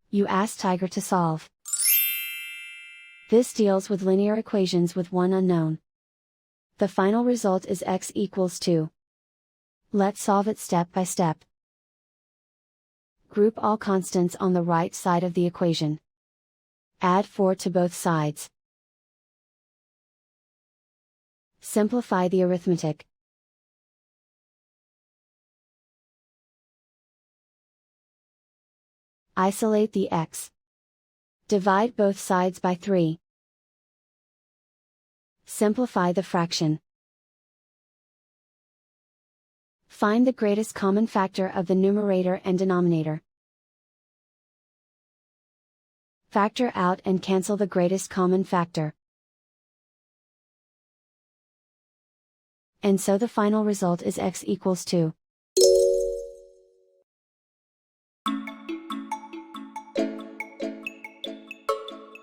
You ask Tiger to solve. This deals with linear equations with one unknown. The final result is x equals 2. Let's solve it step by step. Group all constants on the right side of the equation. Add 4 to both sides. Simplify the arithmetic. Isolate the x. Divide both sides by 3. Simplify the fraction. Find the greatest common factor of the numerator and denominator. Factor out and cancel the greatest common factor. And so the final result is x equals 2.